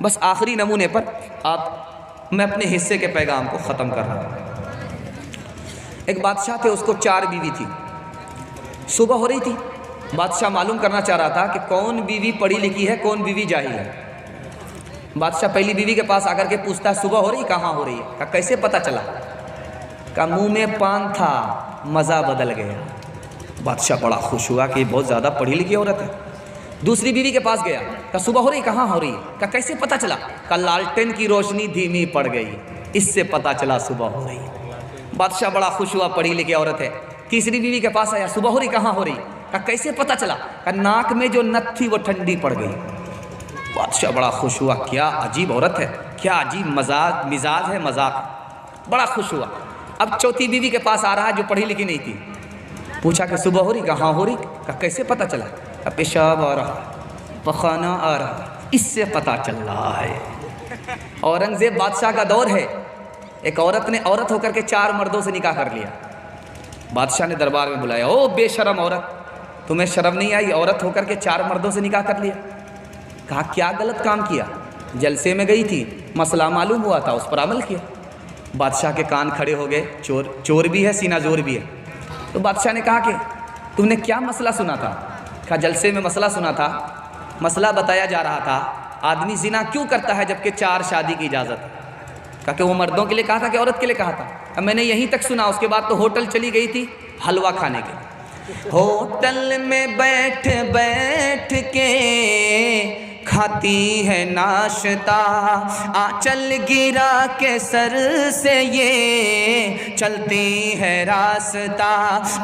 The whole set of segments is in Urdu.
بس آخری نمونے پر میں اپنے حصے کے پیغام کو ختم کر رہا ہوں۔ ایک بادشاہ تھے، اس کو 4 بیوی تھی۔ صبح ہو رہی تھی، بادشاہ معلوم کرنا چاہ رہا تھا کہ کون بیوی پڑھی لکھی ہے، کون بیوی جاہل ہے۔ بادشاہ پہلی بیوی کے پاس آ کر کے پوچھتا ہے صبح ہو رہی، کہاں ہو رہی ہے؟ کہا کیسے پتہ چلا؟ کہا منہ میں پان تھا، مزہ بدل گیا۔ بادشاہ بڑا خوش ہوا کہ یہ بہت زیادہ پڑھی لکھی عورت ہے۔ دوسری بیوی کے پاس گیا، کہا صبح ہو رہی، کہاں ہو رہی ہے؟ کہا کیسے پتہ چلا؟ کہا لالٹین کی روشنی دھیمی پڑ گئی، اس سے پتہ چلا صبح ہو رہی ہے۔ بادشاہ بڑا خوش ہوا، پڑھی لکھی عورت ہے۔ تیسری بیوی کے پاس آیا، صبح ہو رہی، کہاں ہو رہی؟ کہا کیسے پتہ چلا؟ کہا ناک میں جو نت تھی وہ ٹھنڈی پڑ گئی۔ بادشاہ بڑا خوش ہوا، کیا عجیب عورت ہے، کیا عجیب مزاج ہے، مذاق۔ بڑا خوش ہوا۔ اب چوتھی بیوی کے پاس آ رہا ہے جو پڑھی لکھی نہیں تھی۔ پوچھا کہ صبح ہو رہی، کہاں ہو رہی؟ کہا کیسے پتہ چلا؟ کہا پیشاب آ رہا، پخانہ آ رہا، اس سے پتہ چل رہا ہے۔ اورنگزیب بادشاہ کا دور ہے، ایک عورت نے عورت ہو کر کے 4 مردوں سے نکاح کر لیا۔ بادشاہ نے دربار میں بلایا، او بے شرم عورت، تمہیں شرم نہیں آئی؟ عورت ہو کر کے 4 مردوں سے نکاح کر لیا۔ کہا کیا غلط کام کیا؟ جلسے میں گئی تھی، مسئلہ معلوم ہوا تھا، اس پر عمل کیا۔ بادشاہ کے کان کھڑے ہو گئے، چور بھی ہے، سینہ زور بھی ہے۔ تو بادشاہ نے کہا کہ تم نے کیا مسئلہ سنا تھا؟ کہا جلسے میں مسئلہ سنا تھا، مسئلہ بتایا جا رہا تھا آدمی زنا کیوں کرتا ہے جبکہ 4 شادی کی اجازت ہے؟ کہا کہ وہ مردوں کے لیے کہا تھا کہ عورت کے لیے کہا تھا؟ اب میں نے یہیں تک سنا، اس کے بعد تو ہوٹل چلی گئی تھی حلوہ کھانے کے لیے۔ ہوٹل میں بیٹھ بیٹھ کے کھاتی ہے ناشتہ، آنچل گرا کے سر سے یہ چلتی ہے راستہ،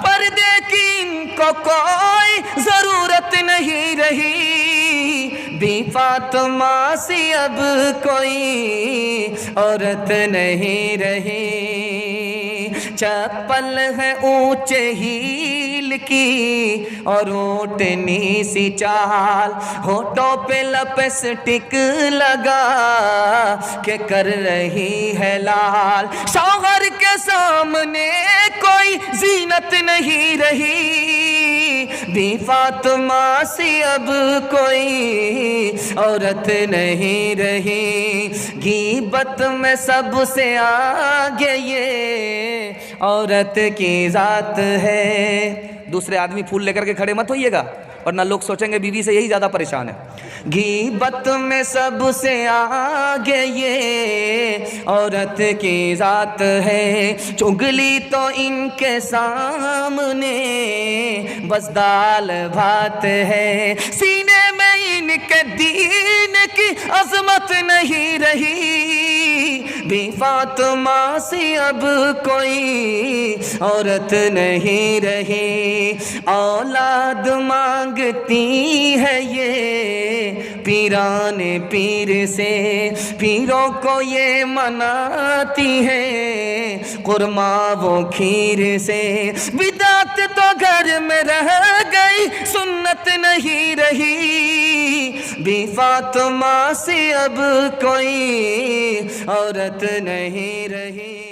پردے کی ان کو کوئی ضرورت نہیں رہی، بی فاطمہ سی اب کوئی عورت نہیں رہی، چپل ہے اونچے ہیل کی اور اونٹنی سی چال، ہونٹوں پہ لپسٹک لگا کہ کر رہی ہے لال، شوہر کے سامنے کوئی زینت نہیں رہی، بی فاطمہ سی اب کوئی عورت نہیں رہی، غیبت میں سب سے آگے یہ عورت کی ذات ہے۔ دوسرے آدمی پھول لے کر کے کھڑے مت ہوئیے گا، ورنہ لوگ سوچیں گے بیوی سے یہی زیادہ پریشان ہے۔ غیبت میں سب سے آگے یہ عورت کی ذات ہے، چگلی تو ان کے سامنے بس دال بھات ہے، سینے میں ان کے دین کی عظمت نہیں رہی، بی فاطمہ سی اب کوئی عورت نہیں رہی، اولاد مانگتی ہے یہ پیران پیر سے، پیروں کو یہ مناتی ہے قرمہ وہ کھیر سے، بدعت تو گھر میں رہ گئی، سنت نہیں رہی، بی فاطمہ سے اب کوئی عورت نہیں رہی۔